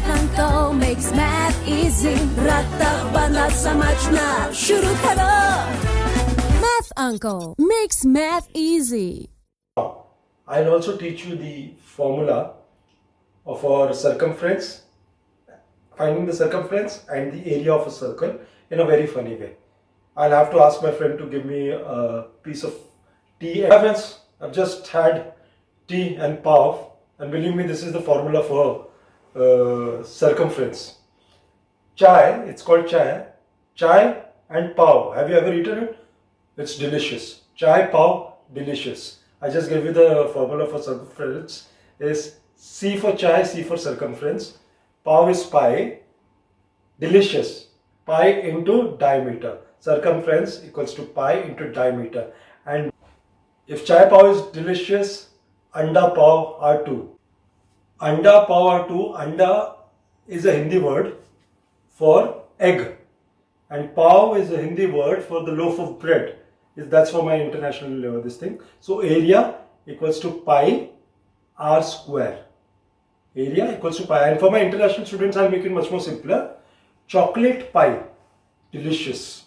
Math Uncle makes math easy. रट्टा बना समझना शुरू करो. Math Uncle makes math easy. I'll also teach you the formula of our circumference, finding the circumference and the area of a circle in a very funny way. I'll have to ask my friend to give me a piece of tea. I've just had tea and pav, and believe me, this is the formula for circumference. Chai, it's called chai. Chai and pav. Have you ever eaten it? It's delicious. Chai, pav, delicious. I just gave you the formula for circumference. Is C for chai, C for circumference. Pav is pi. Delicious. Pi into diameter. Circumference equals to pi into diameter. And if chai pav is delicious, anda pav are two. Anda pav are two. Anda is a Hindi word for egg. And pav is a Hindi word for the loaf of bread. That's for my international this thing. So area equals to pi r square. Area equals to pi. And for my international students, I'll make it much more simpler. Chocolate pie, delicious.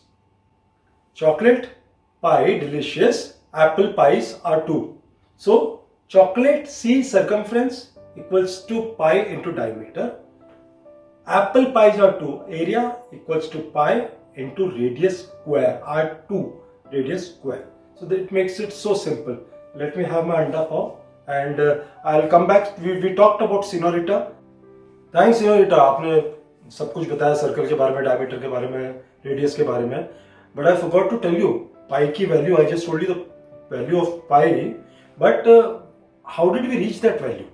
Chocolate pie, delicious. Apple pies are two. So chocolate C circumference equals to pi into diameter. Apple pies are 2. Area equals to pi into radius square. R2 radius square. So that makes it so simple. Let me have my anda pav and I'll come back. We talked about senorita. Thanks senorita. आपने सब कुछ बताया circle के बारे में, diameter के बारे में, रेडियस के बारे में. But I forgot to tell you pi की value. I just told you the value of pi. But how did we reach that value?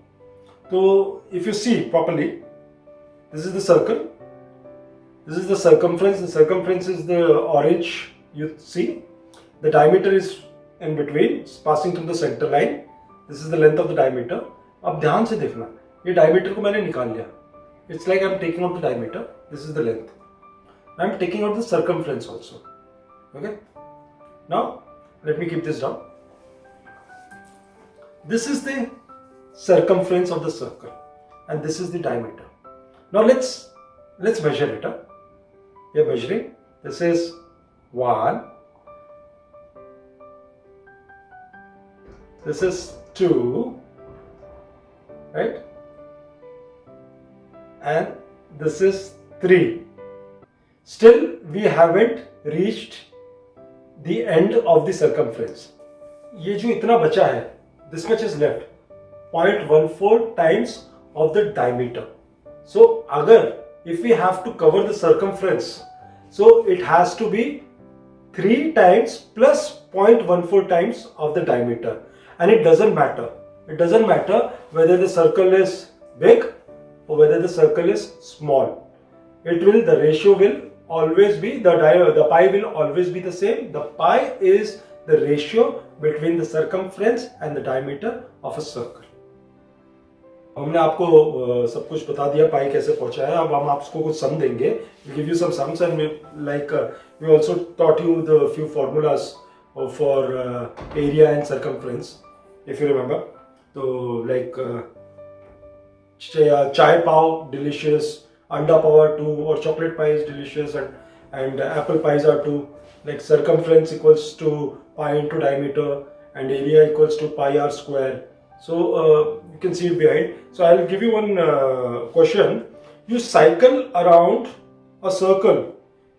So if you see properly, this is the circle. This is the circumference. The circumference is the orange you see. The diameter is in between, it's passing through the center line. This is the length of the diameter. अब ध्यान से देखना, ये diameter को मैंने निकाल लिया. It's like I'm taking out the diameter. This is the length. I'm taking out the circumference also. Okay. Now let me keep this down. This is the circumference of the circle, and this is the diameter. Now let's measure it. We are measuring. This is 1. This is 2. Right? And this is 3. Still, we haven't reached the end of the circumference. ये जो इतना बचा है, this much is left. 0.14 times of the diameter. So, if we have to cover the circumference, so it has to be 3 times plus 0.14 times of the diameter. And it doesn't matter. It doesn't matter whether the circle is big or whether the circle is small. The ratio will always be, the pi will always be the same. The pi is the ratio between the circumference and the diameter of a circle. हमने आपको सब कुछ बता दिया पाई कैसे पहुंचा है. अब हम आपको कुछ सम देंगे. We'll give you some sums and we also taught you the few formulas for area and circumference, if you remember. So chai pav delicious, anda pav are 2, or chocolate pie is delicious, and apple pies are 2. Like circumference equals to pi into diameter and area equals to pi r square. So you can see it behind. So I'll give you one question. You cycle around a circle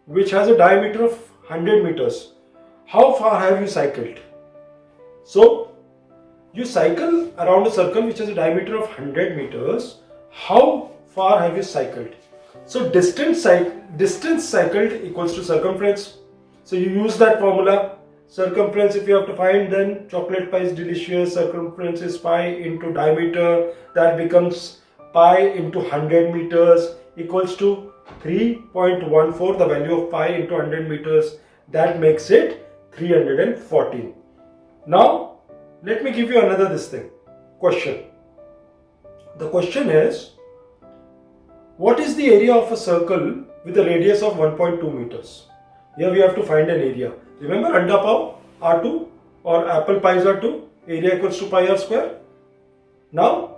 which has a diameter of 100 meters. How far have you cycled? So you cycle around a circle which has a diameter of 100 meters. How far have you cycled? So distance cycled equals to circumference. So you use that formula. Circumference, if you have to find, then chocolate pie is delicious. Circumference is pi into diameter. That becomes pi into 100 meters equals to 3.14. The value of pi into 100 meters. That makes it 314. Now, let me give you another question. The question is, what is the area of a circle with a radius of 1.2 meters? Here we have to find an area. Remember, anda pav are 2 or apple pies are 2. Area equals to pi r square. Now,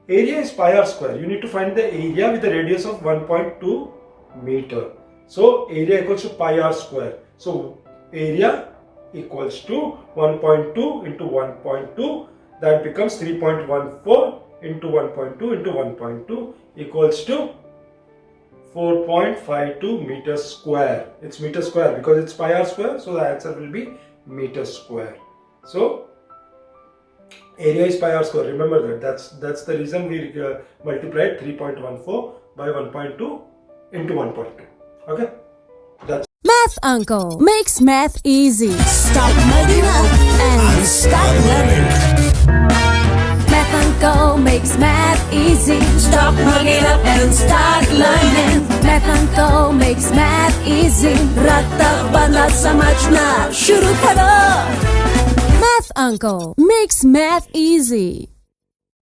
area is pi r square. You need to find the area with the radius of 1.2 meter. So area equals to pi r square. So area equals to 1.2 into 1.2. That becomes 3.14 into 1.2 into 1.2 equals to 4.52 meters square. It's meter square because it's pi r square. So the answer will be meter square. So area is pi r square. Remember that. That's the reason we multiplied 3.14 by 1.2 into 1.2. Okay. That's Math Uncle makes math easy. Stop mugging up and start learning. Math Uncle makes math easy. Stop mugging up and start learning. Math Uncle makes math easy. रट्टा बना समझना शुरू करो. Math Uncle makes math easy.